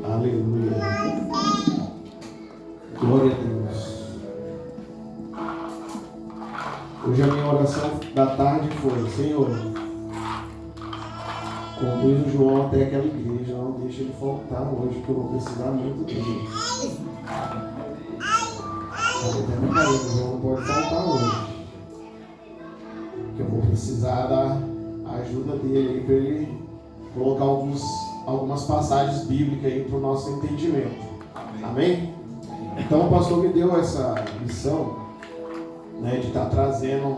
Aleluia. Glória a Deus. Hoje a minha oração da tarde foi: Senhor, conduz o João até aquela igreja, não deixa ele faltar hoje, que eu vou precisar muito dele. Até minha carinha, o João não pode faltar hoje, que eu vou precisar da ajuda dele aí para ele colocar algumas passagens bíblicas aí para o nosso entendimento. Amém? Então o pastor me deu essa missão, né, de estar trazendo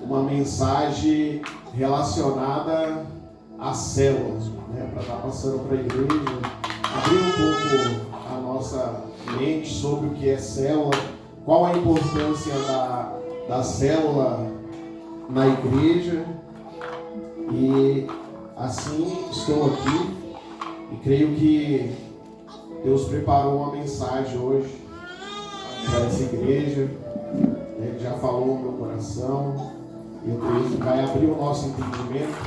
uma mensagem relacionada às células, né, para estar passando para a igreja, abrir um pouco a nossa mente sobre o que é célula, qual a importância da célula na igreja. E assim estou aqui e creio que Deus preparou uma mensagem hoje para essa igreja. Ele já falou no meu coração e eu creio que vai abrir o nosso entendimento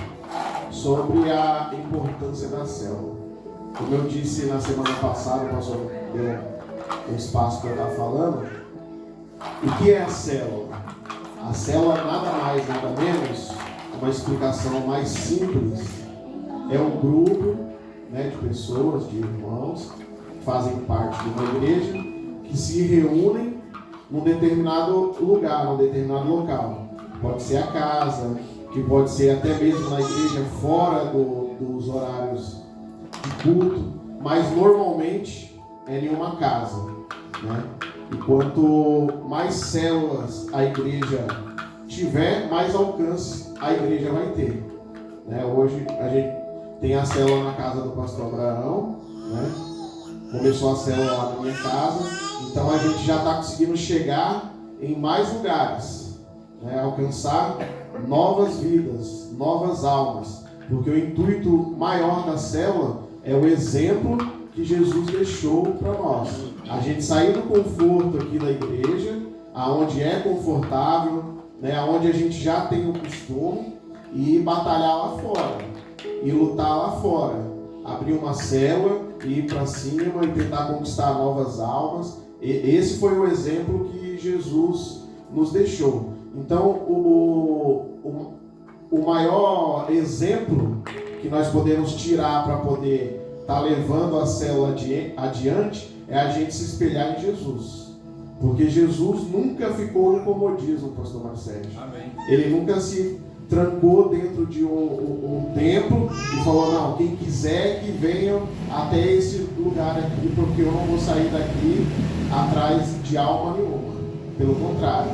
sobre a importância da célula. Como eu disse na semana passada, o pastor deu um espaço para eu estar falando. O que é a célula? A célula nada mais, nada menos, uma explicação mais simples, é um grupo, né, de pessoas, de irmãos, que fazem parte de uma igreja, que se reúnem num determinado lugar, num determinado local. Pode ser a casa, que pode ser até mesmo na igreja fora dos horários de culto, mas normalmente é em uma casa, né? E quanto mais células a igreja tiver, mais alcance a igreja vai ter, né? Hoje a gente tem a célula na casa do pastor Abraão, né? Começou a célula lá na minha casa, então a gente já está conseguindo chegar em mais lugares, né? Alcançar novas vidas, novas almas, porque o intuito maior da célula é o exemplo que Jesus deixou para nós. A gente sair do conforto aqui da igreja, aonde é confortável, né, aonde a gente já tem o costume, e batalhar lá fora, e lutar lá fora, abrir uma célula, e ir para cima e tentar conquistar novas almas. Esse foi o exemplo que Jesus nos deixou. Então, o maior exemplo que nós podemos tirar para poder estar levando a célula adiante é a gente se espelhar em Jesus. Porque Jesus nunca ficou no comodismo, pastor Marcelo. Amém. Ele nunca se trancou dentro de um templo e falou: não, quem quiser que venha até esse lugar aqui, porque eu não vou sair daqui atrás de alma nenhuma. Pelo contrário,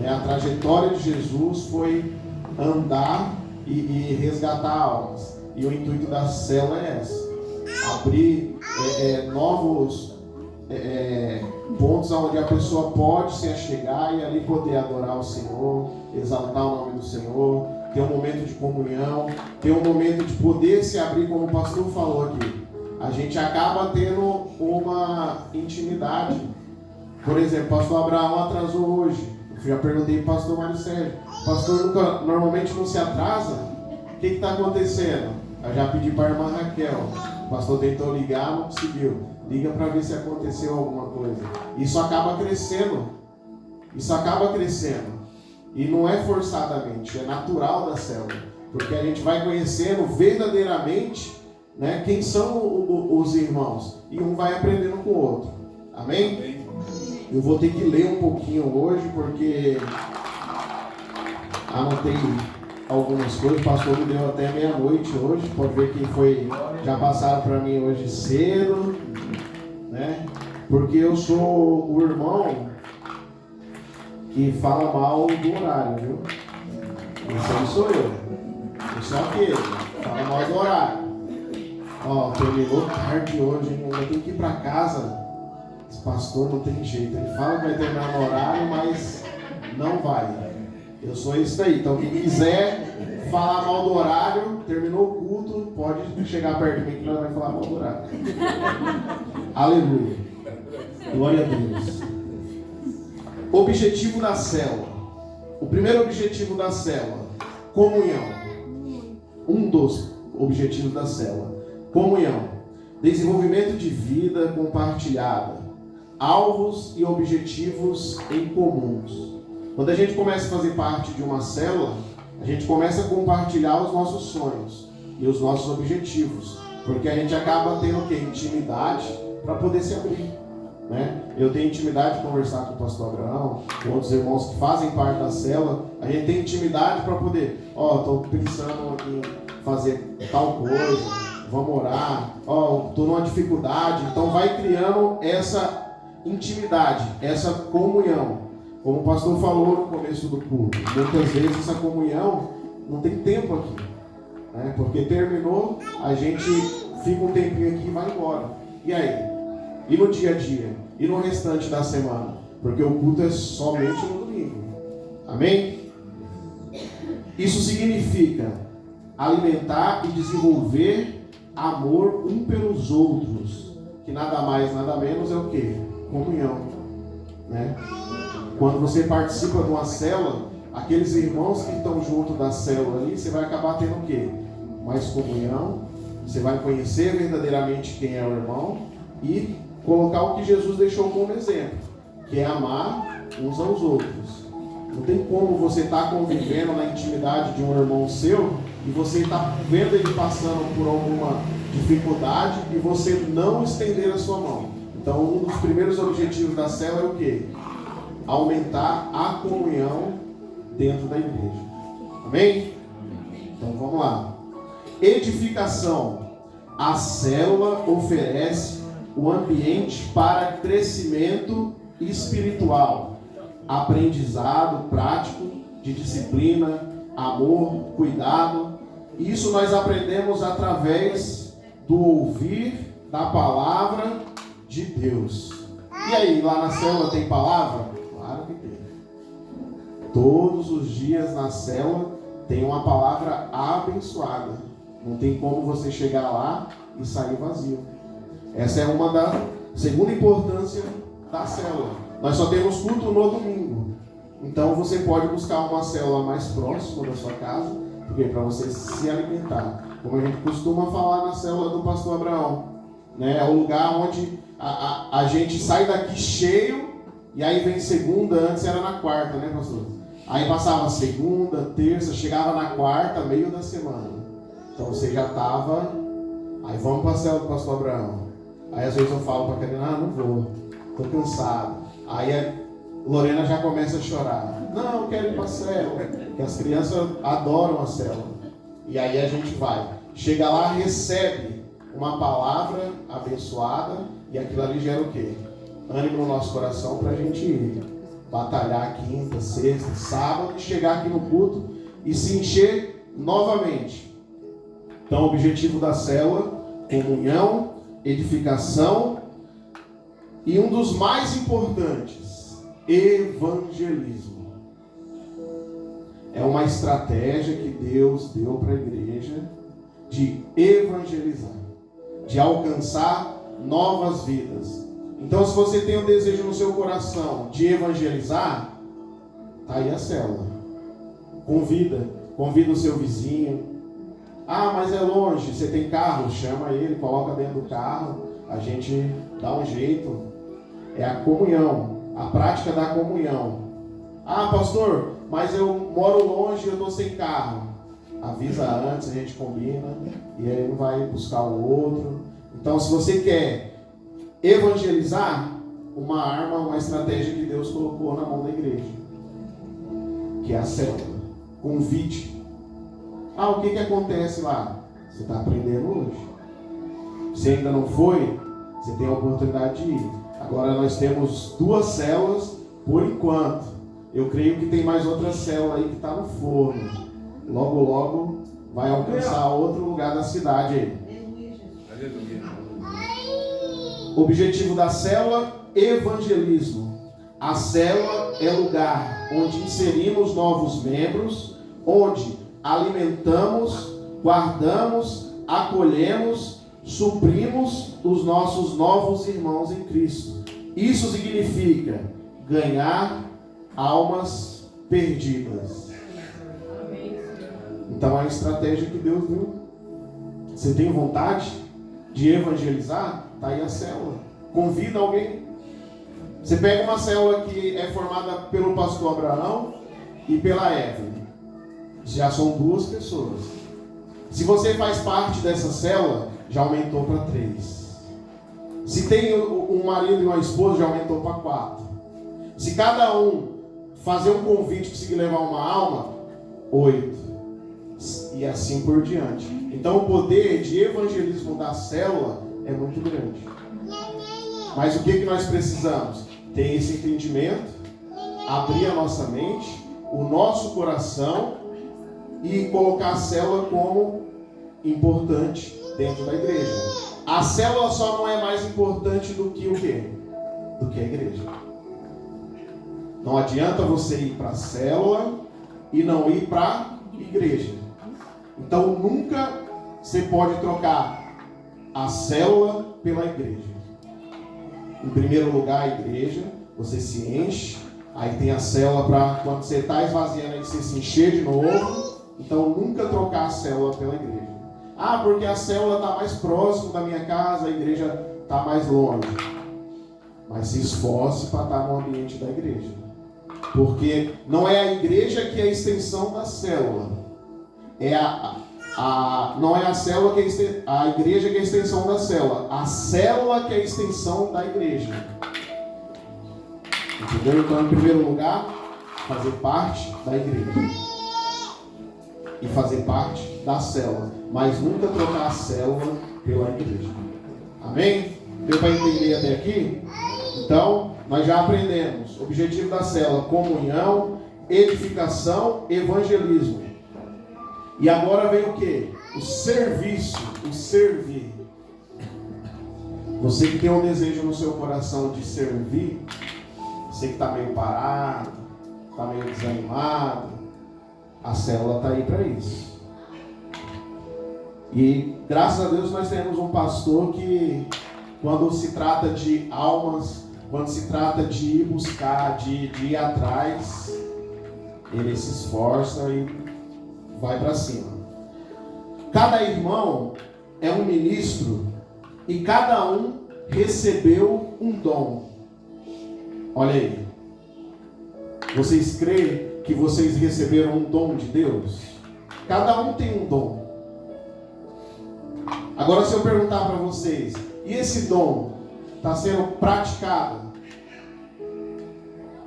né, a trajetória de Jesus foi andar e resgatar almas. E o intuito da célula é essa: abrir novos pontos onde a pessoa pode se achegar e ali poder adorar o Senhor, exaltar o nome do Senhor, ter um momento de comunhão, ter um momento de poder se abrir, como o pastor falou aqui. A gente acaba tendo uma intimidade. Por exemplo, o pastor Abraão atrasou hoje. Eu já perguntei para o pastor Mário Sérgio: pastor normalmente não se atrasa? O que está acontecendo? Eu já pedi para a irmã Raquel. O pastor tentou ligar, não conseguiu. Liga para ver se aconteceu alguma coisa. Isso acaba crescendo. E não é forçadamente, é natural da célula. Porque a gente vai conhecendo verdadeiramente, né, quem são os irmãos. E um vai aprendendo com o outro. Amém? Amém. Eu vou ter que ler um pouquinho hoje, porque anotei algumas coisas. O pastor me deu até meia-noite hoje. Pode ver que já passaram para mim hoje cedo, né? Porque eu sou o irmão que fala mal do horário, viu? Esse aí sou eu. Eu sou aquele, fala mal do horário. Ó, terminou tarde hoje, hein? Eu tenho que ir para casa. Esse pastor não tem jeito. Ele fala que vai terminar no horário, mas não vai. Eu sou isso daí. Então quem quiser falar mal do horário, terminou o culto, pode chegar perto de mim que nós vamos falar mal do horário. Aleluia. Glória a Deus. Objetivo da célula. O primeiro objetivo da célula: comunhão. Um dos objetivos da célula. Comunhão, desenvolvimento de vida compartilhada, alvos e objetivos em comuns. Quando a gente começa a fazer parte de uma célula, a gente começa a compartilhar os nossos sonhos e os nossos objetivos, porque a gente acaba tendo o quê? Intimidade para poder se abrir, né? Eu tenho intimidade de conversar com o pastor Abraão, com outros irmãos que fazem parte da célula. A gente tem intimidade para poder, estou pensando em fazer tal coisa, vamos orar, estou numa dificuldade. Então vai criando essa intimidade, essa comunhão. Como o pastor falou no começo do culto, muitas vezes essa comunhão não tem tempo aqui, né? Porque terminou, a gente fica um tempinho aqui e vai embora. E aí? E no dia a dia? E no restante da semana? Porque o culto é somente no domingo. Amém? Isso significa alimentar e desenvolver amor um pelos outros, que nada mais, nada menos é o quê? Comunhão, né? Quando você participa de uma célula, aqueles irmãos que estão junto da célula ali, você vai acabar tendo o quê? Mais comunhão, você vai conhecer verdadeiramente quem é o irmão e colocar o que Jesus deixou como exemplo, que é amar uns aos outros. Não tem como você estar convivendo na intimidade de um irmão seu e você estar vendo ele passando por alguma dificuldade e você não estender a sua mão. Então, um dos primeiros objetivos da célula é o quê? Aumentar a comunhão dentro da igreja. Amém? Então vamos lá. Edificação. A célula oferece o ambiente para crescimento espiritual, aprendizado prático de disciplina, amor, cuidado. Isso nós aprendemos através do ouvir da palavra de Deus. E aí, lá na célula tem palavra? Claro que tem. Todos os dias na célula tem uma palavra abençoada. Não tem como você chegar lá e sair vazio. Essa é uma da segunda importância da célula. Nós só temos culto no domingo. Então você pode buscar uma célula mais próxima da sua casa, porque para você se alimentar. Como a gente costuma falar na célula do pastor Abraão, né? É o lugar onde a gente sai daqui cheio. E aí vem segunda, antes era na quarta, né, pastor? Aí passava segunda, terça, chegava na quarta, meio da semana. Então você já estava, aí vamos para a célula do pastor Abraão. Aí às vezes eu falo para a Karina, não vou, estou cansado. Aí a Lorena já começa a chorar. Não, eu quero ir para a célula, porque as crianças adoram a célula. E aí a gente vai. Chega lá, recebe uma palavra abençoada e aquilo ali gera o quê? Ânimo no nosso coração para a gente batalhar quinta, sexta, sábado e chegar aqui no culto e se encher novamente. Então, o objetivo da célula, comunhão, edificação e um dos mais importantes, evangelismo. É uma estratégia que Deus deu para a igreja de evangelizar, de alcançar novas vidas. Então, se você tem um desejo no seu coração de evangelizar, tá aí a célula. Convida o seu vizinho. Ah, mas é longe, você tem carro? Chama ele, coloca dentro do carro, a gente dá um jeito. É a comunhão, a prática da comunhão. Ah, pastor, mas eu moro longe e eu estou sem carro. Avisa antes, a gente combina, e aí um vai buscar o outro. Então, se você quer evangelizar, uma arma, uma estratégia que Deus colocou na mão da igreja, que é a célula. Convite. Ah, o que acontece lá? Você está aprendendo hoje. Se ainda não foi, você tem a oportunidade de ir. Agora nós temos 2 células por enquanto. Eu creio que tem mais outra célula aí que está no forno. Logo, logo vai alcançar outro lugar da cidade aí. Objetivo da célula, evangelismo. A célula é lugar onde inserimos novos membros, onde alimentamos, guardamos, acolhemos, suprimos os nossos novos irmãos em Cristo. Isso significa ganhar almas perdidas. Então é a estratégia que Deus deu Você tem vontade de evangelizar? Está aí a célula. Convida alguém. Você pega uma célula que é formada pelo pastor Abraão e pela Evelyn. Já são 2 pessoas. Se você faz parte dessa célula, já aumentou para 3. Se tem um marido e uma esposa, já aumentou para 4. Se cada um fazer um convite, conseguir levar uma alma, 8. E assim por diante. Então o poder de evangelismo da célula é muito grande. Mas o que nós precisamos? Ter esse entendimento, abrir a nossa mente, o nosso coração e colocar a célula como importante dentro da igreja. A célula só não é mais importante do que o quê? Do que a igreja. Não adianta você ir para a célula e não ir para a igreja. Então nunca você pode trocar a célula pela igreja. Em primeiro lugar, a igreja, você se enche, aí tem a célula para quando você está esvaziando, aí você se encher de novo. Então nunca trocar a célula pela igreja. Ah, porque a célula está mais próximo da minha casa, a igreja está mais longe. Mas se esforce para estar no ambiente da igreja. Porque não é a igreja que é a extensão da célula. Não é a célula que é a igreja que é a extensão da célula. A célula que é a extensão da igreja. Entendeu? Então, em primeiro lugar, fazer parte da igreja. E fazer parte da célula. Mas nunca trocar a célula pela igreja. Amém? Deu para entender até aqui? Então, nós já aprendemos. Objetivo da célula: comunhão, edificação, evangelismo. E agora vem o que? O serviço, o servir. Você que tem um desejo no seu coração de servir, você que está meio parado, está meio desanimado, a célula está aí para isso. E graças a Deus nós temos um pastor que, quando se trata de almas, quando se trata de ir buscar, de ir atrás, ele se esforça e vai para cima. Cada irmão é um ministro e cada um recebeu um dom. Olha aí. Vocês creem que vocês receberam um dom de Deus? Cada um tem um dom. Agora, se eu perguntar para vocês, e esse dom está sendo praticado?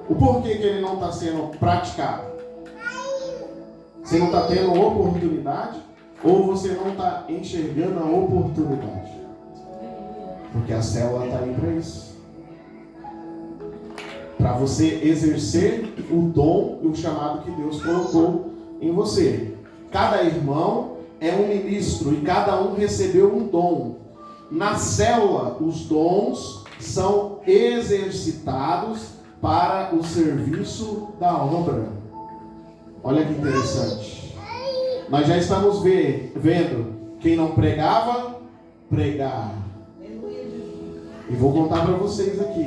O porquê que ele não está sendo praticado? Você não está tendo oportunidade? Ou você não está enxergando a oportunidade? Porque a célula está aí para isso. Para você exercer o dom e o chamado que Deus colocou em você. Cada irmão é um ministro e cada um recebeu um dom. Na célula, os dons são exercitados para o serviço da obra. Olha que interessante. Nós já estamos vendo quem não pregava, pregar. E vou contar para vocês aqui.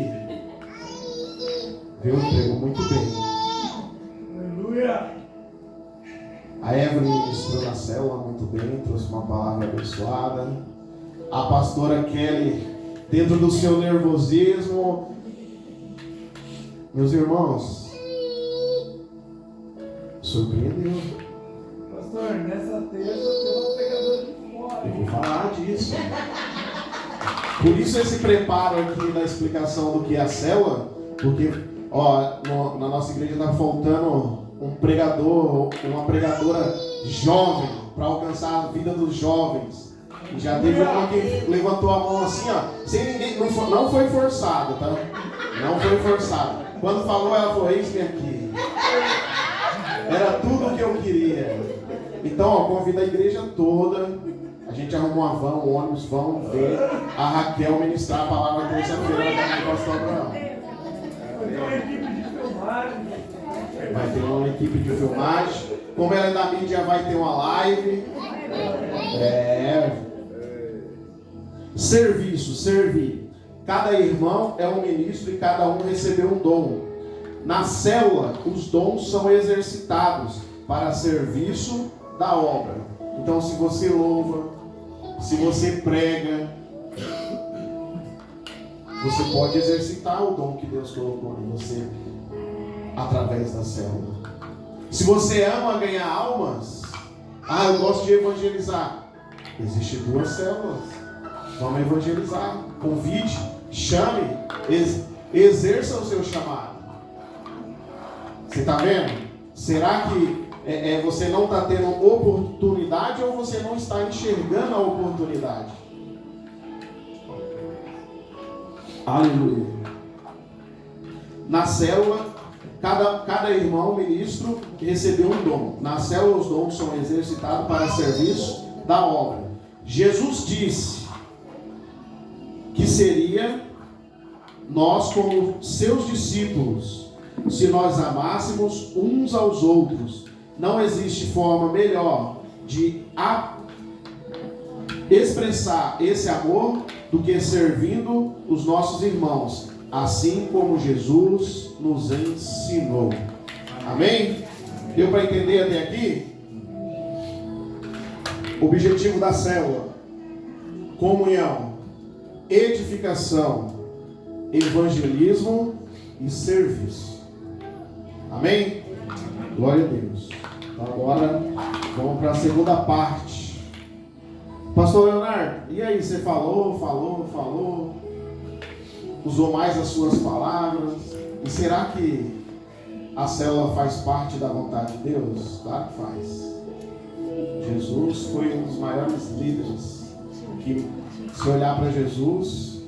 Viu? Pregou muito bem. Aleluia! A Evelyn ministrou na célula muito bem, trouxe uma palavra abençoada. A pastora Kelly, dentro do seu nervosismo, meus irmãos, surpreendeu. Pastor, nessa terça tem uma pregadora de fora. Eu vou falar disso. Por isso esse preparo aqui da explicação do que é a célula, porque na nossa igreja está faltando um pregador, uma pregadora jovem, para alcançar a vida dos jovens. E já teve uma que levantou a mão assim, sem ninguém, não foi forçado, tá? Não foi forçado. Quando falou, ela falou: eis-me aqui. Era tudo o que eu queria. Então, convida a igreja toda. A gente arrumou uma van, um ônibus, vão ver a Raquel ministrar a palavra terça-feira na casa do pastor Abraão. Vai ter uma equipe de filmagem. Como ela é da mídia, vai ter uma live. Serviço, servir. Cada irmão é um ministro e cada um recebeu um dom. Na célula, os dons são exercitados para serviço da obra. Então, se você louva, se você prega, você pode exercitar o dom que Deus colocou em você através da célula. Se você ama ganhar almas, eu gosto de evangelizar. Existem 2 células. Vamos evangelizar. Convide, chame, exerça o seu chamado. Você está vendo? Será que você não está tendo oportunidade ou você não está enxergando a oportunidade? Aleluia. Na célula, cada irmão ministro recebeu um dom. Na célula, os dons são exercitados para serviço da obra. Jesus disse que seria nós como seus discípulos, se nós amássemos uns aos outros. Não existe forma melhor de expressar esse amor do que servindo os nossos irmãos, assim como Jesus nos ensinou. Amém? Deu para entender até aqui? Objetivo da célula: comunhão, edificação, evangelismo e serviço. Amém? Glória a Deus. Então agora vamos para a segunda parte. Pastor Leonardo, e aí? Você falou, usou mais as suas palavras. E será que a célula faz parte da vontade de Deus? Claro que faz. Jesus foi um dos maiores líderes. Que, se olhar para Jesus,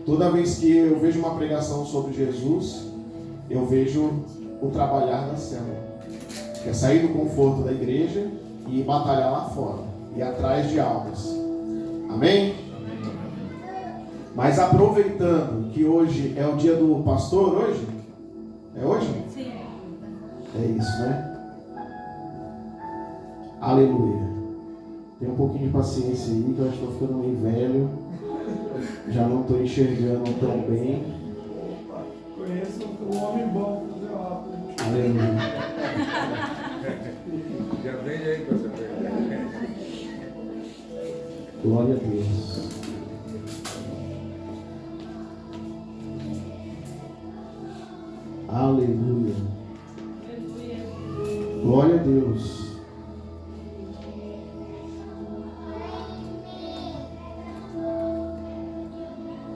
toda vez que eu vejo uma pregação sobre Jesus, eu vejo o trabalhar da célula, que é sair do conforto da igreja e batalhar lá fora, e atrás de almas. Amém? Mas aproveitando que hoje é o dia do pastor, hoje? É hoje? Sim. É isso, né? Aleluia. Tem um pouquinho de paciência aí, que eu acho que estou ficando meio velho. Já não estou enxergando tão bem. Conheço um homem bom para fazer lá. Aleluia. Já vem aí com essa pergunta. Glória a Deus. Aleluia. Glória a Deus.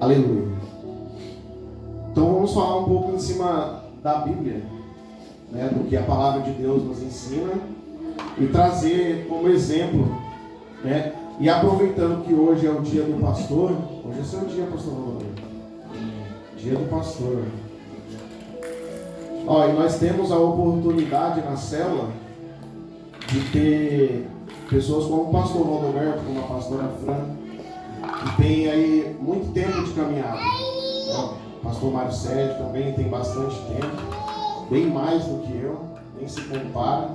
Aleluia. Então vamos falar um pouco em cima da Bíblia, né, do que a palavra de Deus nos ensina, e trazer como exemplo, né, e aproveitando que hoje é o dia do pastor. Hoje é o seu dia, pastor Rodolfo. Dia do pastor. E nós temos a oportunidade na célula de ter pessoas como o pastor Valdomero, como a pastora Fran, que tem aí muito tempo de caminhada. O pastor Mário Sérgio também tem bastante tempo, bem mais do que eu, nem se compara,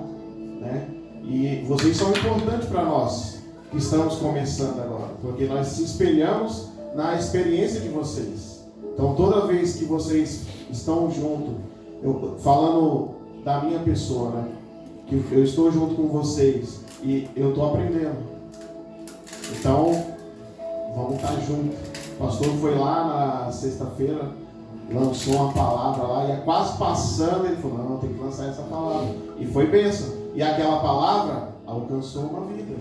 né? E vocês são importantes para nós que estamos começando agora, porque nós se espelhamos na experiência de vocês. Então toda vez que vocês estão juntos, falando da minha pessoa, né? Que eu estou junto com vocês e eu estou aprendendo. Então vamos estar juntos. O pastor foi lá na sexta-feira, lançou uma palavra lá, ia quase passando, ele falou: não, tem que lançar essa palavra. E foi bênção. E aquela palavra alcançou uma vida.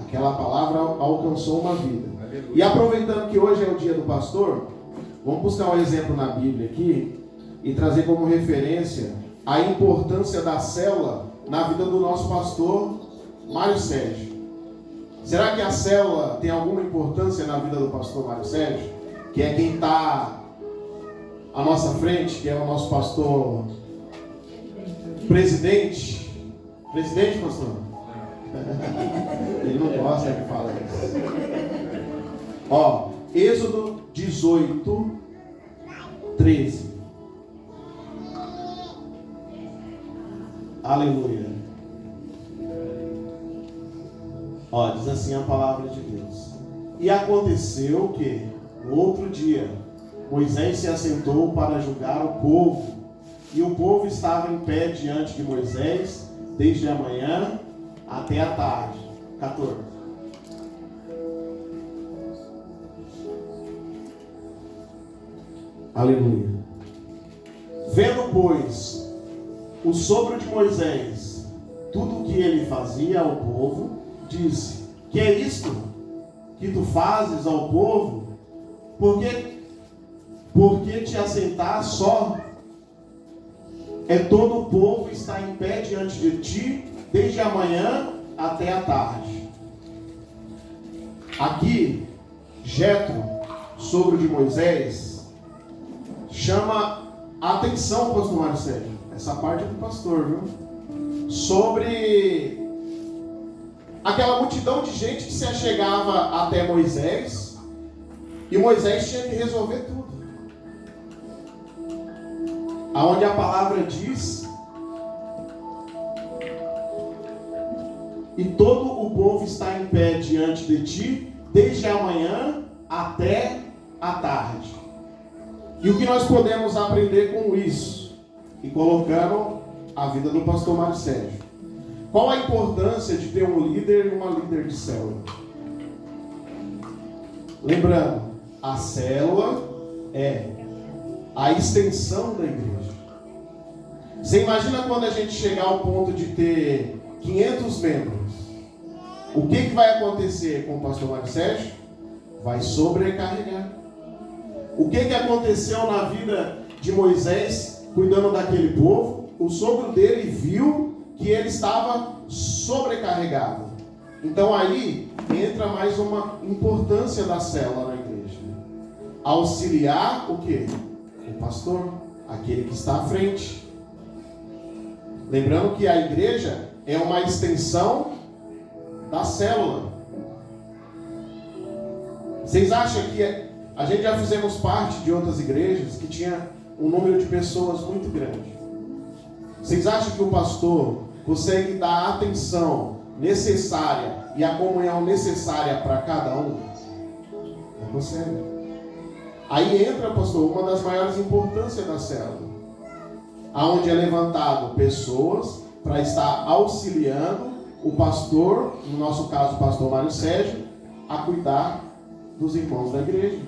Aquela palavra alcançou uma vida. E aproveitando que hoje é o dia do pastor, vamos buscar um exemplo na Bíblia aqui e trazer como referência a importância da célula na vida do nosso pastor Mário Sérgio. Será que a célula tem alguma importância na vida do pastor Mário Sérgio? Que é quem está à nossa frente, que é o nosso pastor presidente. Presidente, pastor? Ele não gosta que fala isso. Êxodo 18, 13. Aleluia. Diz assim a palavra de Deus. E aconteceu que, no outro dia, Moisés se assentou para julgar o povo. E o povo estava em pé diante de Moisés, desde a manhã até a tarde. 14. Aleluia. Vendo, pois, o sogro de Moisés, tudo o que ele fazia ao povo, disse: que é isto que tu fazes ao povo? Porque te assentar só? É todo o povo está em pé diante de ti, desde a manhã até a tarde. Aqui, Jetro, sogro de Moisés, chama a atenção, pastor Marcelo, essa parte é do pastor, viu? Sobre aquela multidão de gente que se achegava até Moisés, e Moisés tinha que resolver tudo. Aonde a palavra diz: e todo o povo está em pé diante de ti, desde a manhã até a tarde. E o que nós podemos aprender com isso? E colocando a vida do pastor Mário Sérgio. Qual a importância de ter um líder e uma líder de célula? Lembrando, a célula é a extensão da igreja. Você imagina quando a gente chegar ao ponto de ter 500 membros, o que vai acontecer com o pastor Mário Sérgio? Vai sobrecarregar. O que aconteceu na vida de Moisés, cuidando daquele povo? O sogro dele viu que ele estava sobrecarregado. Então aí entra mais uma importância da célula na igreja. Auxiliar o quê? O pastor, aquele que está à frente. Lembrando que a igreja é uma extensão da célula. Vocês acham que a gente já fizemos parte de outras igrejas que tinha um número de pessoas muito grande? Vocês acham que o pastor consegue dar a atenção necessária e a comunhão necessária para cada um? Não consegue. Aí entra, pastor, uma das maiores importâncias da célula, aonde é levantado pessoas para estar auxiliando o pastor, no nosso caso o pastor Mário Sérgio, a cuidar dos irmãos da igreja.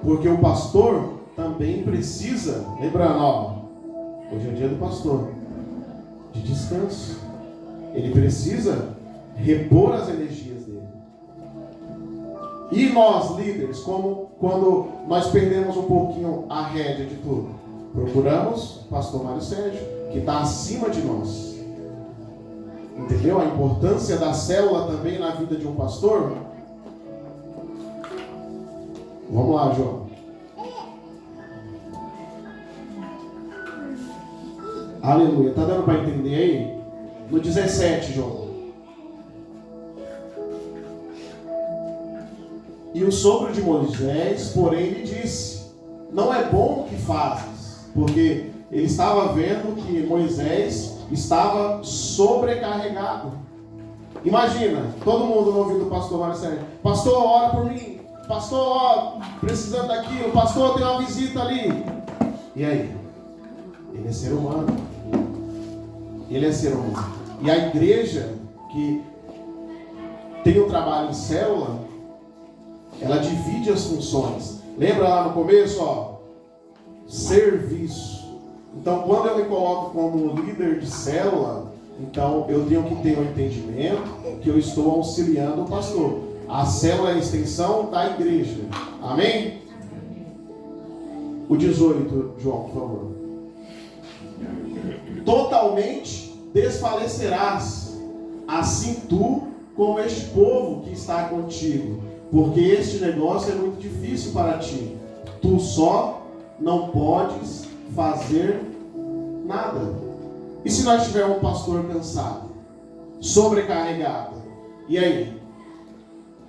Porque o pastor também precisa, lembrando, ó, hoje é dia do pastor, de descanso. Ele precisa repor as energias dele. E nós, líderes, como quando nós perdemos um pouquinho a rédea de tudo, procuramos o pastor Mário Sérgio, que está acima de nós. Entendeu a importância da célula também na vida de um pastor? Vamos lá, João. Aleluia. Está dando para entender aí? No 17, João. E o sogro de Moisés, porém, lhe disse: não é bom o que fazes, porque ele estava vendo que Moisés estava sobrecarregado. Imagina, todo mundo no ouvido do pastor Mário Sérgio: pastor, ora por mim. Pastor, ó, precisando daquilo. Pastor, tem uma visita ali. E aí? Ele é ser humano. Ele é ser humano. E a igreja que tem um trabalho em célula, ela divide as funções. Lembra lá no começo, ó? Serviço. Então, quando eu me coloco como líder de célula, então eu tenho que ter um entendimento que eu estou auxiliando o pastor. A célula é a extensão da igreja. Amém? O 18, João, por favor. Totalmente desfalecerás, assim tu como este povo que está contigo, porque este negócio é muito difícil para ti. Tu só não podes fazer nada. E se nós tivermos um pastor cansado, sobrecarregado, e aí?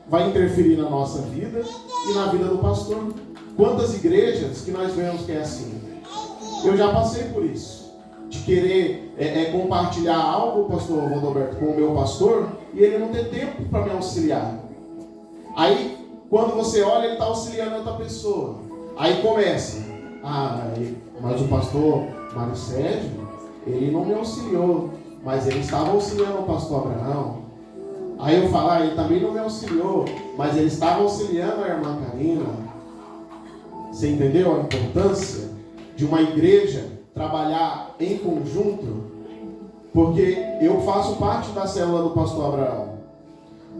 Vai interferir na nossa vida e na vida do pastor. Quantas igrejas que nós vemos que é assim? Eu já passei por isso, de querer compartilhar algo, pastor Rodoberto, com o meu pastor, e ele não ter tempo para me auxiliar. Aí, quando você olha, ele está auxiliando outra pessoa. Aí começa: mas o pastor Mário Sérgio, ele não me auxiliou, mas ele estava auxiliando o pastor Abraão. Aí eu falo: ele também não me auxiliou, mas ele estava auxiliando a irmã Karina. Você entendeu a importância de uma igreja trabalhar em conjunto? Porque eu faço parte da célula do pastor Abraão.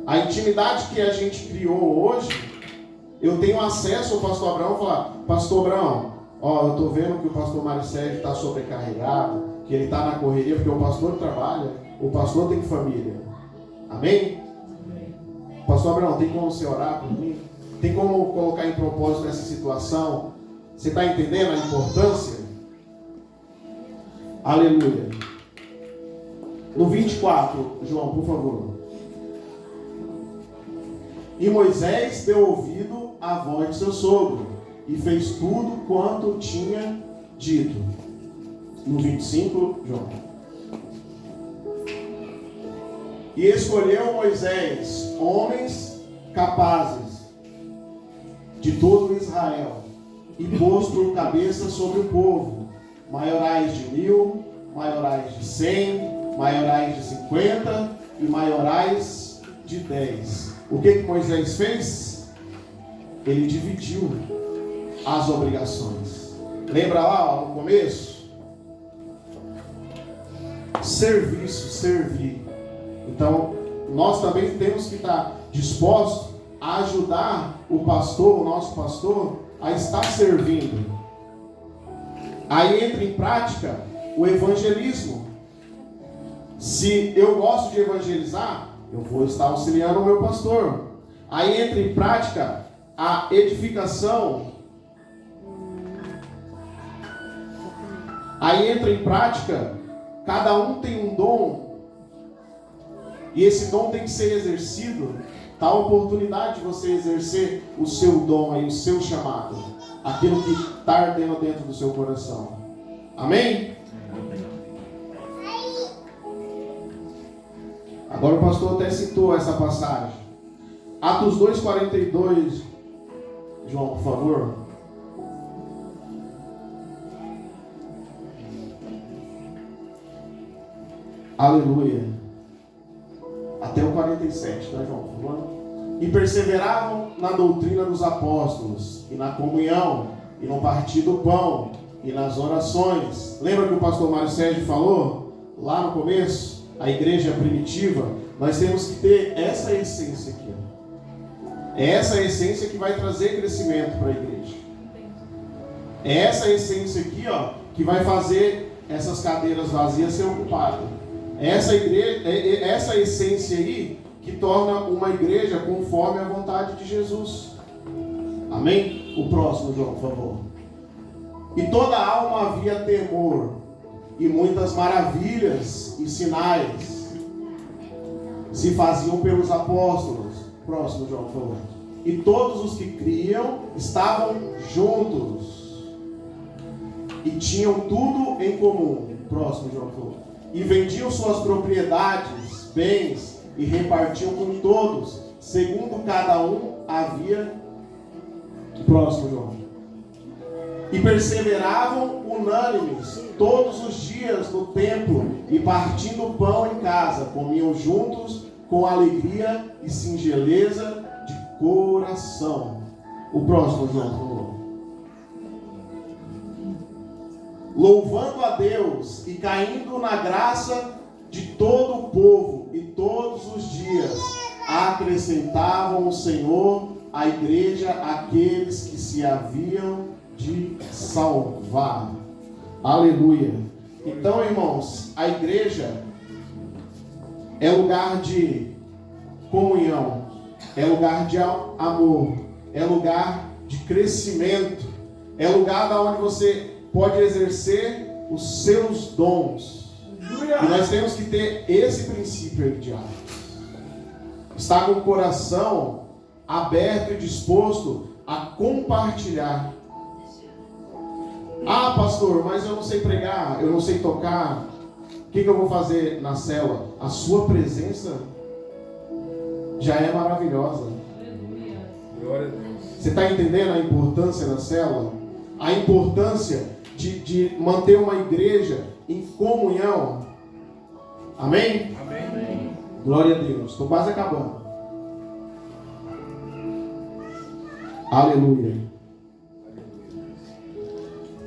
A intimidade que a gente criou hoje, eu tenho acesso ao pastor Abraão e falar: pastor Abraão, ó, eu estou vendo que o pastor Mário Sérgio está sobrecarregado, que ele está na correria, porque o pastor trabalha, o pastor tem família. Amém? Pastor Abraão, tem como você orar por mim? Tem como colocar em propósito essa situação? Você está entendendo a importância? Aleluia. No 24, João, por favor. E Moisés deu ouvido à voz de seu sogro e fez tudo quanto tinha dito. No 25, João. E escolheu Moisés homens capazes de todo Israel e pôs por cabeça sobre o povo maiorais de 1000, maiorais de 100, maiorais de 50 e maiorais de 10. O que Moisés fez? Ele dividiu as obrigações. Lembra lá no começo? Serviço, servir. Então, nós também temos que estar dispostos a ajudar o pastor, o nosso pastor, a estar servindo. Aí entra em prática o evangelismo. Se eu gosto de evangelizar, eu vou estar auxiliando o meu pastor. Aí entra em prática a edificação. Aí entra em prática, cada um tem um dom. E esse dom tem que ser exercido. Tá a oportunidade de você exercer o seu dom aí, o seu chamado. Aquilo que está ardendo dentro do seu coração. Amém? Agora o pastor até citou essa passagem. Atos 2:42. João, por favor. Aleluia. Até o 47, tá, João? Por favor. E perseveravam na doutrina dos apóstolos, e na comunhão, e no partir do pão, e nas orações. Lembra que o pastor Mário Sérgio falou lá no começo? A igreja primitiva, nós temos que ter essa essência aqui. É essa essência que vai trazer crescimento para a igreja. É essa essência aqui, ó, que vai fazer essas cadeiras vazias ser ocupadas. Essa essência aí que torna uma igreja conforme a vontade de Jesus. Amém? O próximo, João, por favor. E toda alma havia temor, e muitas maravilhas e sinais se faziam pelos apóstolos. Próximo, João, por favor. E todos os que criam estavam juntos e tinham tudo em comum. Próximo, João, por favor. E vendiam suas propriedades, bens, e repartiam com todos, segundo cada um havia. Próximo, João. E perseveravam unânimes todos os dias no templo, e partindo o pão em casa, comiam juntos com alegria e singeleza de coração. O próximo, João, por favor. Louvando a Deus e caindo na graça de todo o povo, e todos os dias acrescentavam o Senhor à igreja aqueles que se haviam de salvar. Aleluia. Então, irmãos, a igreja é lugar de comunhão, é lugar de amor, é lugar de crescimento, é lugar onde você pode exercer os seus dons. E nós temos que ter esse princípio aí de diálogo. Estar com o coração aberto e disposto a compartilhar. Ah, pastor, mas eu não sei pregar, eu não sei tocar. O que eu vou fazer na célula? A sua presença já é maravilhosa. Glória a Deus. Você está entendendo a importância da célula? A importância de manter uma igreja em comunhão. Amém? Amém. Glória a Deus. Estou quase acabando. Aleluia.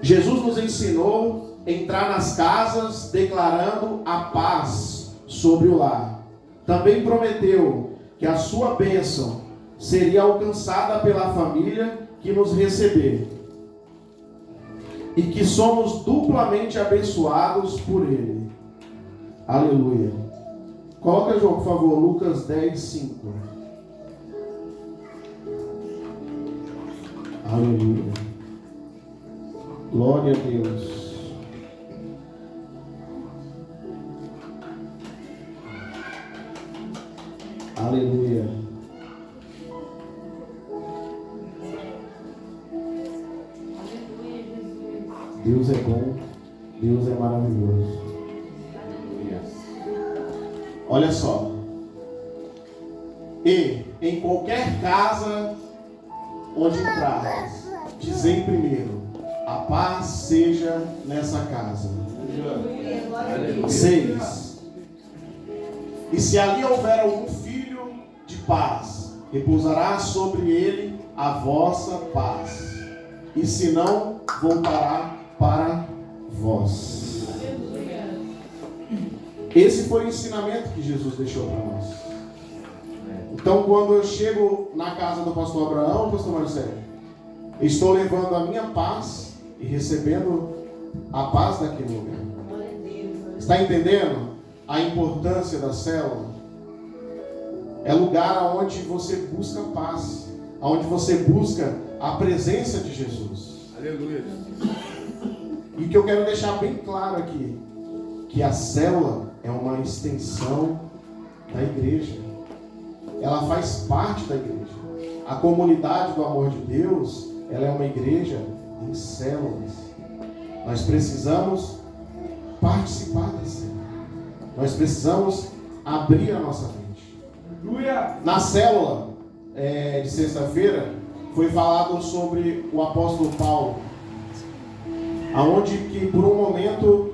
Jesus nos ensinou a entrar nas casas declarando a paz sobre o lar. Também prometeu que a sua bênção seria alcançada pela família que nos receber. E que somos duplamente abençoados por Ele. Aleluia. Coloca, João, por favor, Lucas 10, 5. Aleluia. Glória a Deus. Aleluia. Deus é bom, Deus é maravilhoso. Olha só. E em qualquer casa onde entrares, dizei primeiro: a paz seja nessa casa. 6. E se ali houver algum filho de paz, repousará sobre ele a vossa paz. E se não, voltará para vós. Esse foi o ensinamento que Jesus deixou para nós. Então, quando eu chego na casa do pastor Abraão, pastor Marcelo, estou levando a minha paz e recebendo a paz daquele lugar. Está entendendo a importância da célula? É lugar onde você busca paz, onde você busca a presença de Jesus. Aleluia. E o que eu quero deixar bem claro aqui, que a célula é uma extensão da igreja. Ela faz parte da igreja. A comunidade do amor de Deus, ela é uma igreja em células. Nós precisamos participar da célula. Nós precisamos abrir a nossa mente. Na célula de sexta-feira foi falado sobre o apóstolo Paulo, aonde que por um momento,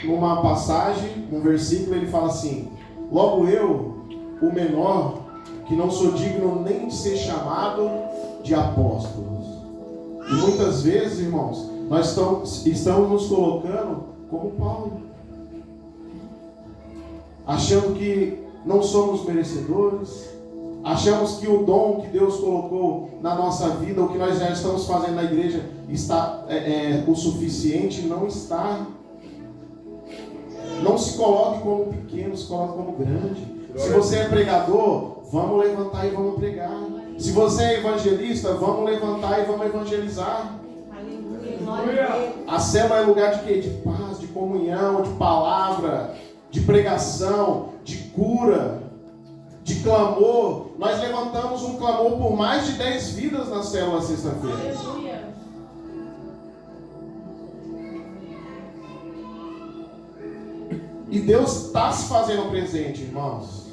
numa passagem, um versículo, ele fala assim: logo eu, o menor, que não sou digno nem de ser chamado de apóstolos. E muitas vezes, irmãos, nós estamos nos colocando como Paulo, achando que não somos merecedores, achamos que o dom que Deus colocou na nossa vida, o que nós já estamos fazendo na igreja, está o suficiente. Não está. Não se coloque como pequeno, se coloque como grande. Se você é pregador, vamos levantar e vamos pregar. Se você é evangelista, vamos levantar e vamos evangelizar. A célula é lugar de quê? De paz, de comunhão, de palavra, de pregação, de cura, de clamor. Nós levantamos um clamor por mais de 10 vidas na célula sexta-feira. E Deus está se fazendo presente, irmãos.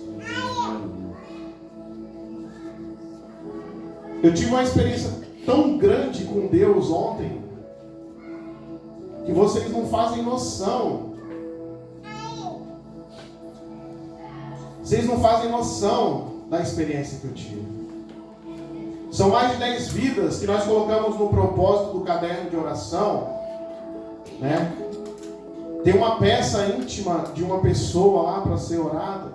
Eu tive uma experiência tão grande com Deus ontem, que vocês não fazem noção. Vocês não fazem noção da experiência que eu tive. São mais de 10 vidas que nós colocamos no propósito do caderno de oração, né? Tem uma peça íntima de uma pessoa lá para ser orada.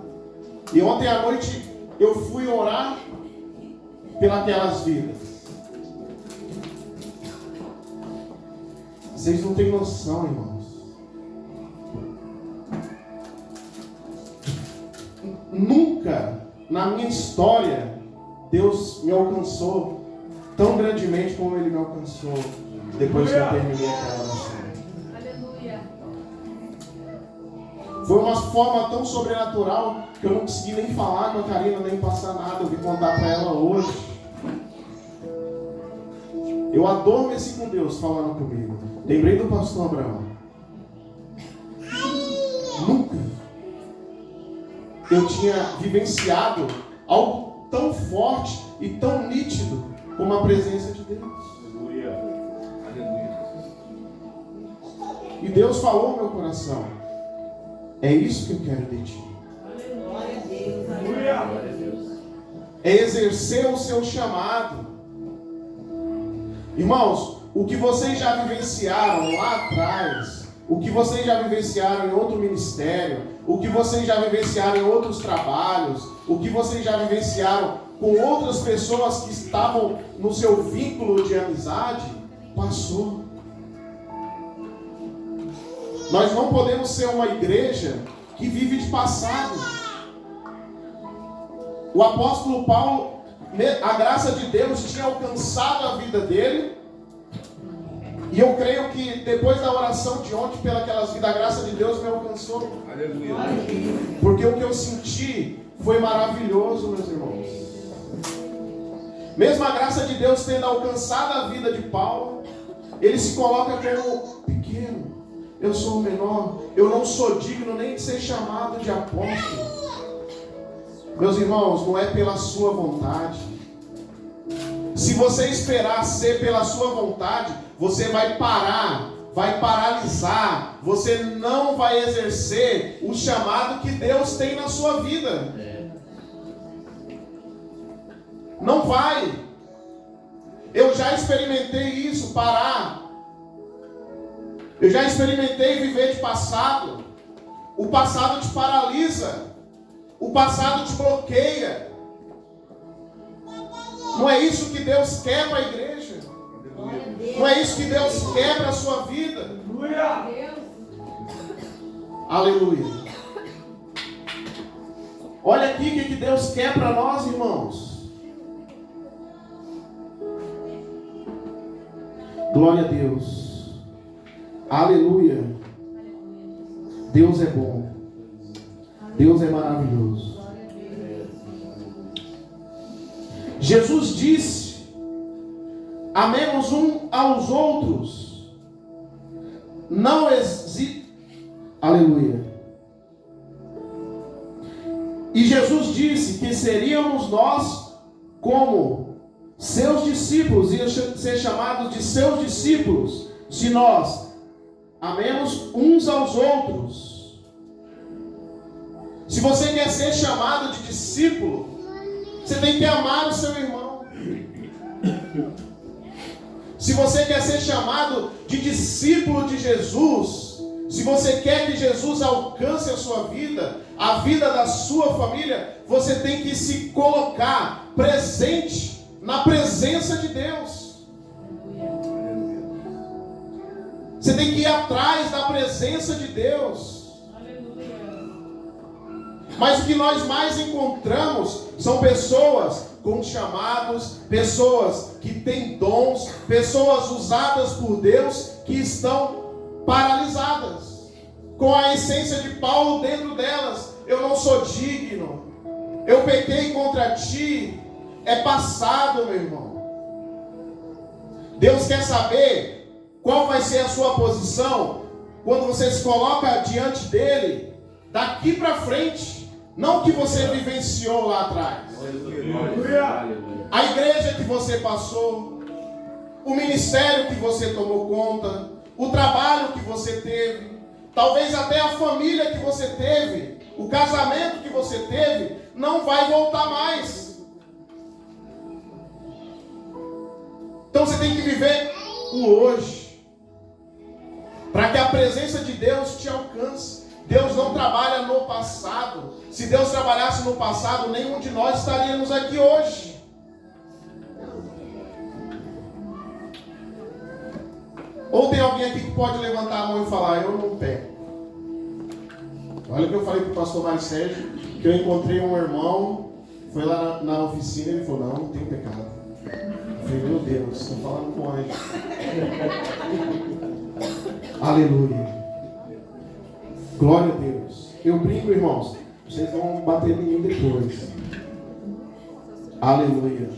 E ontem à noite eu fui orar pelas vidas. Vocês não têm noção, irmãos. Nunca na minha história Deus me alcançou tão grandemente como Ele me alcançou depois que eu terminei aquela oração. Foi uma forma tão sobrenatural que eu não consegui nem falar com a Karina, nem passar nada. Eu vim contar para ela hoje. Eu adormeci com Deus falando comigo. Lembrei do pastor Abraão. Nunca eu tinha vivenciado algo tão forte e tão nítido como a presença de Deus. E Deus falou no meu coração: é isso que eu quero de ti. É exercer o seu chamado. Irmãos, o que vocês já vivenciaram lá atrás, o que vocês já vivenciaram em outro ministério, o que vocês já vivenciaram em outros trabalhos, o que vocês já vivenciaram com outras pessoas que estavam no seu vínculo de amizade, passou. Nós não podemos ser uma igreja que vive de passado. O apóstolo Paulo, a graça de Deus tinha alcançado a vida dele. E eu creio que depois da oração de ontem, pelaquelas vidas, a graça de Deus me alcançou. Aleluia. Porque o que eu senti foi maravilhoso, meus irmãos. Mesmo a graça de Deus tendo alcançado a vida de Paulo, ele se coloca como pequeno. Eu sou o menor, eu não sou digno nem de ser chamado de apóstolo. Meus irmãos, não é pela sua vontade. Se você esperar ser pela sua vontade, você vai parar, vai paralisar, você não vai exercer o chamado que Deus tem na sua vida. Não vai. Eu já experimentei isso, parar. Eu já experimentei viver de passado. O passado te paralisa. O passado te bloqueia. Não é isso que Deus quer para a igreja. Não é isso que Deus quer para a sua vida. Aleluia. Olha aqui o que Deus quer para nós, irmãos. Glória a Deus. Aleluia. Deus é bom. Deus é maravilhoso. Jesus disse: amemos um aos outros. Não existe. Aleluia. E Jesus disse que seríamos nós como seus discípulos, iam ser chamados de seus discípulos, se nós amemos uns aos outros. Se você quer ser chamado de discípulo, você tem que amar o seu irmão. Se você quer ser chamado de discípulo de Jesus, se você quer que Jesus alcance a sua vida, a vida da sua família, você tem que se colocar presente na presença de Deus. Você tem que ir atrás da presença de Deus. Mas o que nós mais encontramos são pessoas com chamados, pessoas que têm dons, pessoas usadas por Deus que estão paralisadas, com a essência de Paulo dentro delas. Eu não sou digno, eu pequei contra ti. É passado, meu irmão. Deus quer saber qual vai ser a sua posição quando você se coloca diante dele daqui para frente. Não o que você vivenciou lá atrás. A igreja que você passou, o ministério que você tomou conta, o trabalho que você teve, talvez até a família que você teve, o casamento que você teve, não vai voltar mais. Então você tem que viver o hoje, para que a presença de Deus te alcance. Deus não trabalha no passado. Se Deus trabalhasse no passado, nenhum de nós estaríamos aqui hoje. Ou tem alguém aqui que pode levantar a mão e falar: eu não peco. Olha o que eu falei para o pastor Mário Sérgio, que eu encontrei um irmão, foi lá na oficina e ele falou: não tenho pecado. Eu falei: meu Deus, estou falando com anjo. Aleluia. Glória a Deus. Eu brinco, irmãos. Vocês vão bater em mim depois. Aleluia.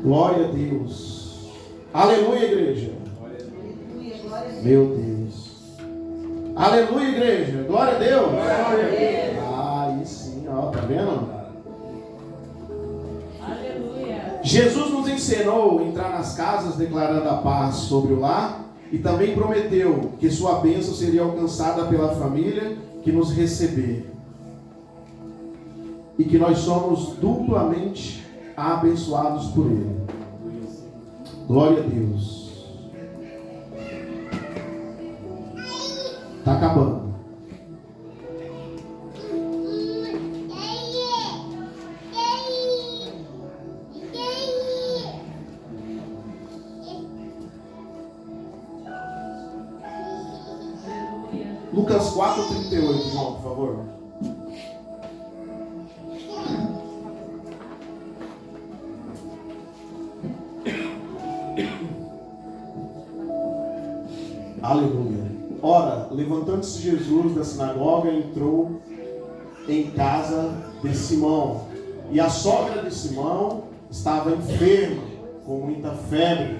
Glória a Deus. Aleluia, igreja. Meu Deus. Aleluia, igreja. Glória a Deus. Ah, aí sim, ó, tá vendo? Aleluia. Jesus nos ensinou a entrar nas casas declarando a paz sobre o lar. E também prometeu que sua bênção seria alcançada pela família que nos receber. E que nós somos duplamente abençoados por Ele. Glória a Deus. Está acabando. Lucas 4:38, João, por favor. Aleluia. Ora, levantando-se Jesus da sinagoga, entrou em casa de Simão. E a sogra de Simão estava enferma, com muita febre.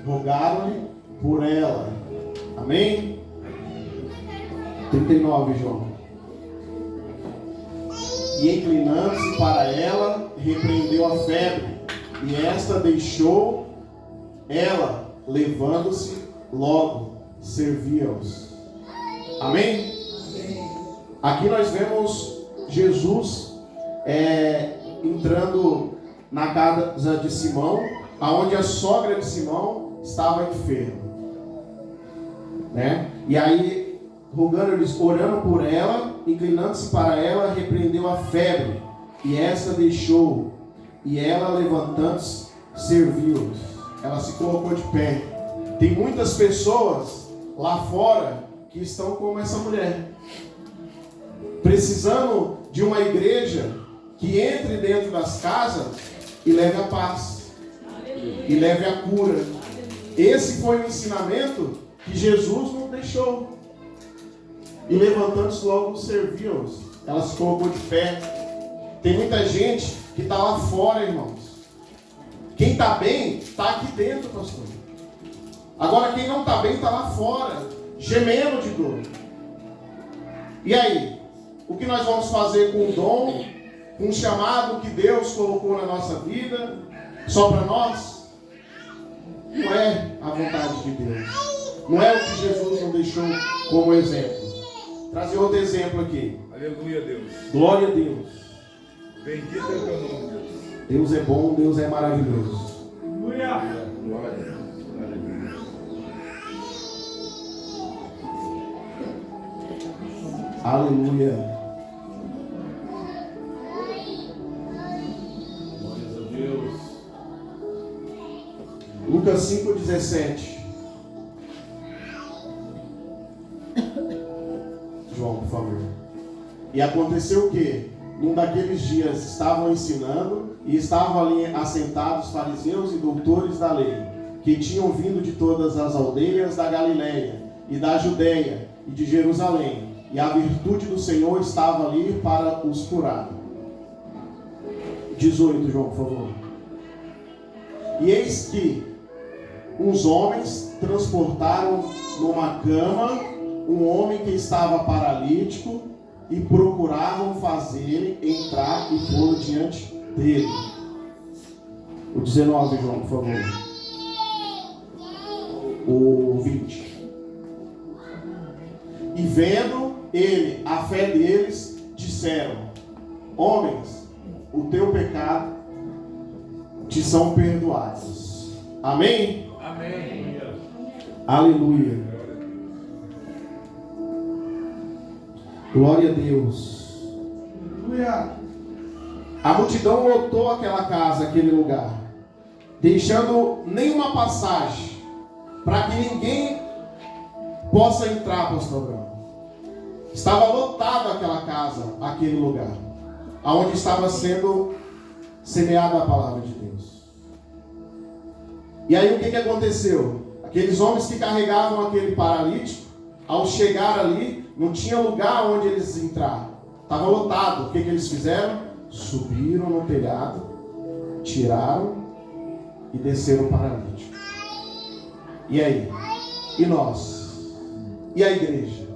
Rogaram-lhe por ela. Amém? 39, João. E inclinando-se para ela, repreendeu a febre. E esta deixou, ela, levando-se, logo servia-os. Amém? Aqui nós vemos Jesus entrando na casa de Simão, aonde a sogra de Simão estava enferma, né? E aí, orando por ela, inclinando-se para ela, repreendeu a febre, e esta deixou, e ela, levantando-se, serviu-os. Ela se colocou de pé. Tem muitas pessoas lá fora que estão como essa mulher, precisando de uma igreja que entre dentro das casas e leve a paz, e leve a cura. Esse foi o ensinamento que Jesus nos deixou. E levantando-se logo, serviu-os. Ela se colocou de pé. Tem muita gente que está lá fora, irmãos. Quem está bem, está aqui dentro, pastor. Agora quem não está bem, está lá fora, gemendo de dor. E aí? O que nós vamos fazer com o dom, com o chamado que Deus colocou na nossa vida, só para nós? Não é a vontade de Deus. Não é o que Jesus nos deixou como exemplo. Trazer outro exemplo aqui. Aleluia, Deus. Glória a Deus. Bendito é o teu nome, Deus. Deus é bom, Deus é maravilhoso. Aleluia. Glória. Aleluia. Aleluia. Glórias a Deus. Lucas 5:17. João, por favor. E aconteceu o quê? Num daqueles dias estavam ensinando e estavam ali assentados fariseus e doutores da lei, que tinham vindo de todas as aldeias da Galileia e da Judeia e de Jerusalém, e a virtude do Senhor estava ali para os curar. 18, João, por favor. E eis que uns homens transportaram numa cama um homem que estava paralítico e procuravam fazer entrar e pô-lo diante dele. O 19, João, por favor. O 20. E vendo ele a fé deles, disseram: homens, o teu pecado te são perdoados. Amém? Amém. Aleluia. Glória a Deus. Aleluia. A multidão lotou aquela casa, aquele lugar, deixando nenhuma passagem para que ninguém possa entrar, pastor Abraão. Estava lotada aquela casa, aquele lugar, aonde estava sendo semeada a palavra de Deus. E aí o que aconteceu? Aqueles homens que carregavam aquele paralítico, ao chegar ali, não tinha lugar onde eles entraram. Estava lotado. O que eles fizeram? Subiram no telhado, tiraram e desceram o paralítico. E aí? E nós? E a igreja?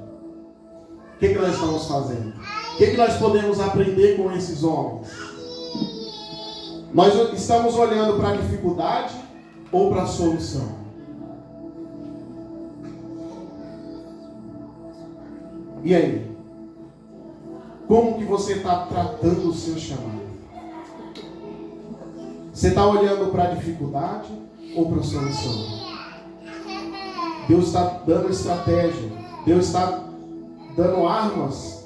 O que nós estamos fazendo? O que nós podemos aprender com esses homens? Nós estamos olhando para a dificuldade ou para a solução? E aí? Como que você está tratando o seu chamado? Você está olhando para a dificuldade ou para a solução? Deus está dando estratégia. Deus está dando armas.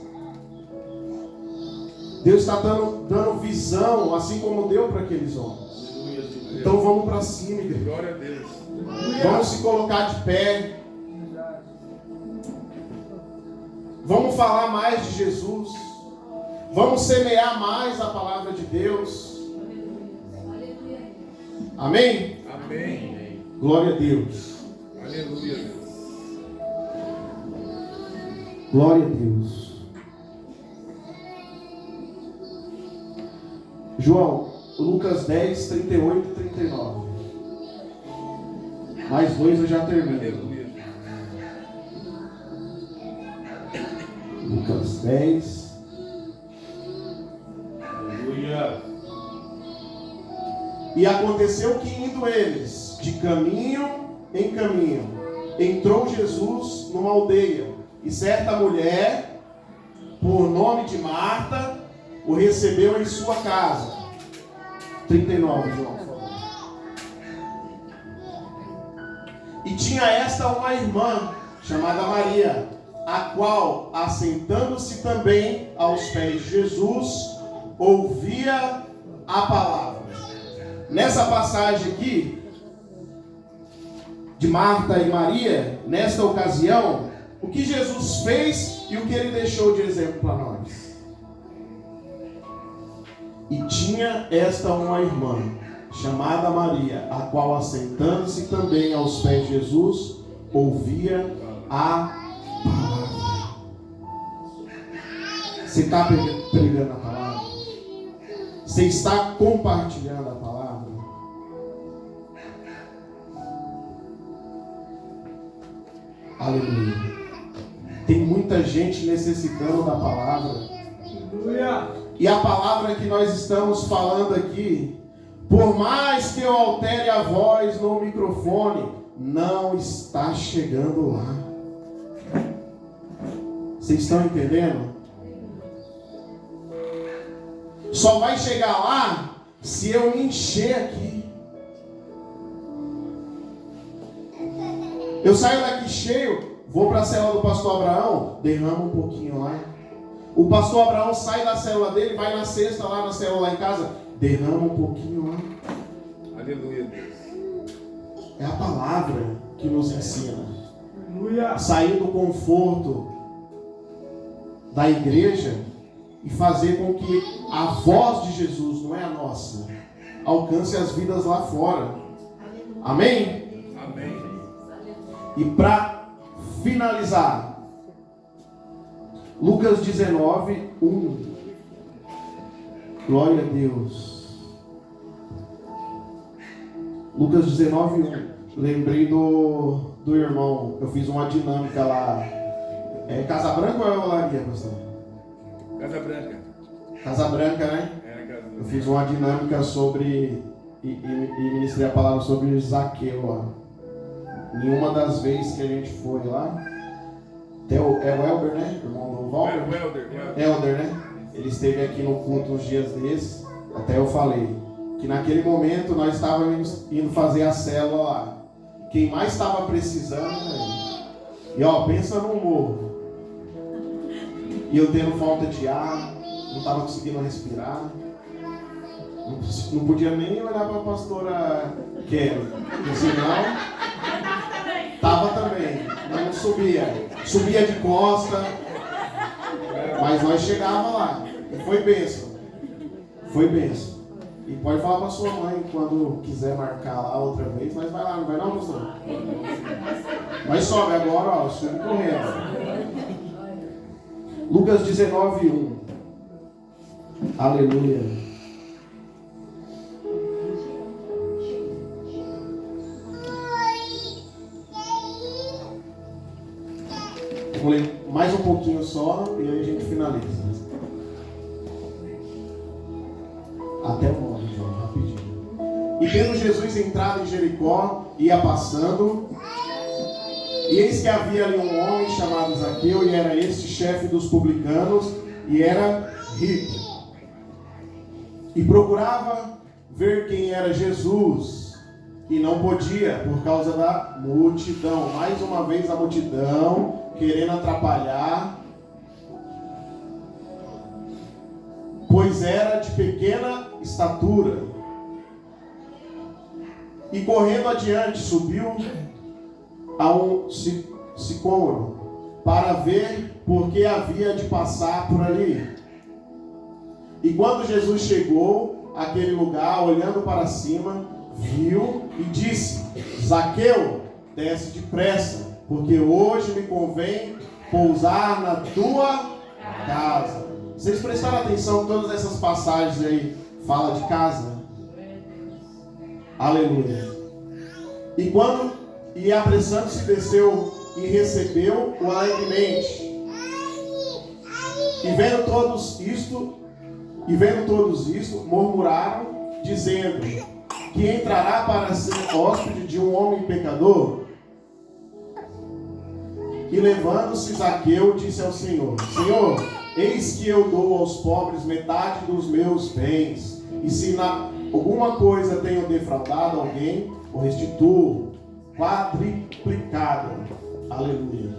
Deus está dando visão, assim como deu para aqueles homens. Então vamos para cima, igreja. Glória a Deus. Vamos se colocar de pé. Vamos falar mais de Jesus. Vamos semear mais a palavra de Deus. Amém? Amém. Glória a Deus. Aleluia, Deus. Glória a Deus. João, Lucas 10, 38 e 39. Mais dois eu já termino. Aleluia. Lucas 10. Aleluia. E aconteceu que indo eles de caminho em caminho, entrou Jesus numa aldeia, e certa mulher, por nome de Marta, o recebeu em sua casa. 39, João, por favor. E tinha esta uma irmã, chamada Maria, a qual, assentando-se também aos pés de Jesus, ouvia a palavra. Nessa passagem aqui, de Marta e Maria, nesta ocasião, o que Jesus fez e o que ele deixou de exemplo para nós. E tinha esta uma irmã, chamada Maria, a qual, assentando-se também aos pés de Jesus, ouvia a palavra. Você está pregando a palavra? Você está compartilhando a palavra? Aleluia. Tem muita gente necessitando da palavra. Aleluia. E a palavra que nós estamos falando aqui, por mais que eu altere a voz no microfone, não está chegando lá. Vocês estão entendendo? Só vai chegar lá se eu me encher aqui. Eu saio daqui cheio, vou para a célula do pastor Abraão, derrama um pouquinho lá. O pastor Abraão sai da célula dele, vai na sexta lá na célula lá em casa, derrama um pouquinho lá. Aleluia, Deus. É a palavra que nos ensina. Aleluia. Sair do conforto da igreja e fazer com que a voz de Jesus, não é a nossa, alcance as vidas lá fora. Amém? Amém. E para finalizar, Lucas 19, 1. Glória a Deus. Lucas 19, 1. Lembrei do irmão. Eu fiz uma dinâmica lá. É Casa Branca ou é Olaria, pastor? Casa Branca. Casa Branca, né? Era Casa Branca. Eu fiz uma dinâmica sobre. E ministrei a palavra sobre Zaqueu lá. Em uma das vezes que a gente foi lá. É o Elber, né? Irmão do Walter? Elder, né? Ele esteve aqui no culto uns dias desses. Até eu falei que naquele momento nós estávamos indo fazer a célula lá. Quem mais estava precisando era ele. E ó, pensa no morro. E eu tendo falta de ar, não estava conseguindo respirar. Não podia nem olhar para a pastora Kelly, porque senão estava também, mas não subia. Subia de costa, mas nós chegava lá. E foi bênção. Foi bênção. E pode falar para sua mãe quando quiser marcar lá outra vez, mas vai lá, não vai não, pastor? Mas sobe agora, ó, sobe correndo. Lucas 19, 1. Aleluia. Vou ler mais um pouquinho só e aí a gente finaliza. Até o nome, João, rapidinho. E tendo Jesus entrado em Jericó, ia passando, e eis que havia ali um homem chamado Zaqueu, e era este chefe dos publicanos, e era rico. E procurava ver quem era Jesus e não podia por causa da multidão. Mais uma vez a multidão querendo atrapalhar, pois era de pequena estatura. E correndo adiante subiu a um sicômoro para ver porque havia de passar por ali. E quando Jesus chegou àquele lugar, olhando para cima, viu e disse: Zaqueu, desce depressa, porque hoje me convém pousar na tua casa. Vocês prestaram atenção que todas essas passagens aí falam de casa? Aleluia. E apressando-se desceu e recebeu-o alegremente. E vendo todos isto, murmuraram, dizendo: que entrará para ser hóspede de um homem pecador? E levando-se Zaqueu, disse ao Senhor: Senhor, eis que eu dou aos pobres metade dos meus bens, e se na alguma coisa tenho defraudado alguém, o restituo quadriplicado. Aleluia.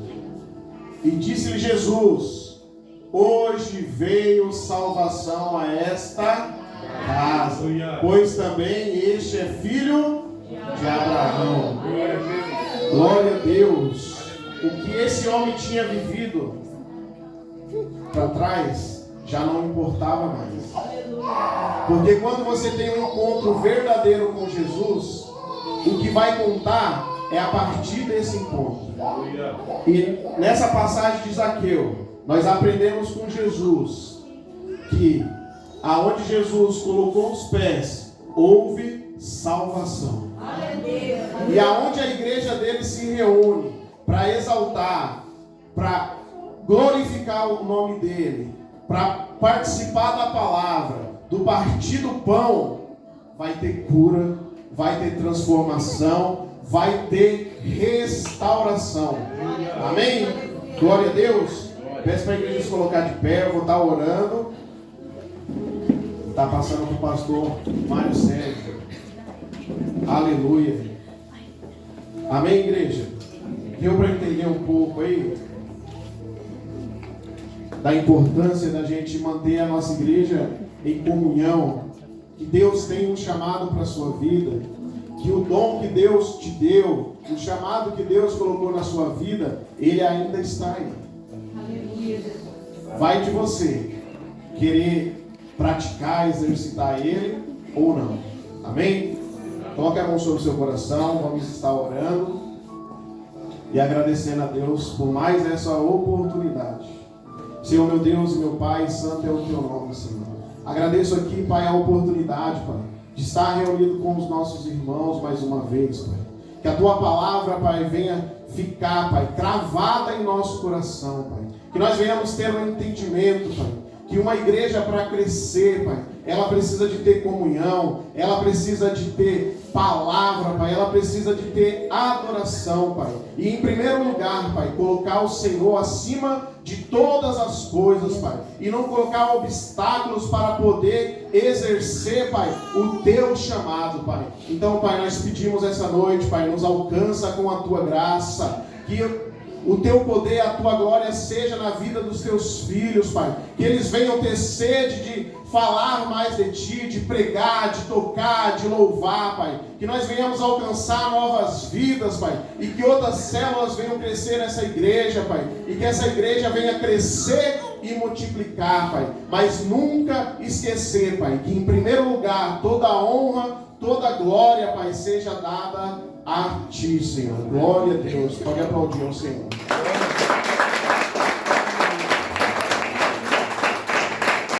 E disse-lhe Jesus: hoje veio salvação a esta casa, pois também este é filho de Abraão. Glória a Deus. O que esse homem tinha vivido para trás já não importava mais. Porque quando você tem um encontro verdadeiro com Jesus, o que vai contar é a partir desse encontro. E nessa passagem de Zaqueu, nós aprendemos com Jesus que aonde Jesus colocou os pés, houve salvação. E aonde a igreja dele se reúne para exaltar, para glorificar o nome dele, para participar da palavra, do partir do pão, vai ter cura, vai ter transformação, vai ter restauração. Amém? Glória a Deus. Peço para a igreja se colocar de pé, eu vou estar orando. Está passando para o pastor Mário Sérgio. Aleluia. Amém, igreja? Deu para entender um pouco aí da importância da gente manter a nossa igreja em comunhão, que Deus tem um chamado para a sua vida, que o dom que Deus te deu, o chamado que Deus colocou na sua vida, ele ainda está aí. Vai de você querer praticar, exercitar ele ou não. Amém? Coloque a mão sobre o seu coração, vamos estar orando e agradecendo a Deus por mais essa oportunidade. Senhor, meu Deus e meu Pai, santo é o teu nome, Senhor. Agradeço aqui, Pai, a oportunidade, Pai, de estar reunido com os nossos irmãos mais uma vez, Pai. Que a tua palavra, Pai, venha ficar, Pai, cravada em nosso coração, Pai. Que nós venhamos ter um entendimento, Pai, que uma igreja para crescer, Pai, ela precisa de ter comunhão, ela precisa de ter palavra, Pai, ela precisa de ter adoração, Pai. E em primeiro lugar, Pai, colocar o Senhor acima de todas as coisas, Pai. E não colocar obstáculos para poder exercer, Pai, o teu chamado, Pai. Então, Pai, nós pedimos essa noite, Pai, nos alcança com a tua graça, que o teu poder, a tua glória seja na vida dos teus filhos, Pai. Que eles venham ter sede de falar mais de ti, de pregar, de tocar, de louvar, Pai. Que nós venhamos alcançar novas vidas, Pai. E que outras células venham crescer nessa igreja, Pai. E que essa igreja venha crescer e multiplicar, Pai. Mas nunca esquecer, Pai, que em primeiro lugar toda a honra, toda a glória, Pai, seja dada a ti, Senhor. Glória a Deus. Pode aplaudir ao Senhor.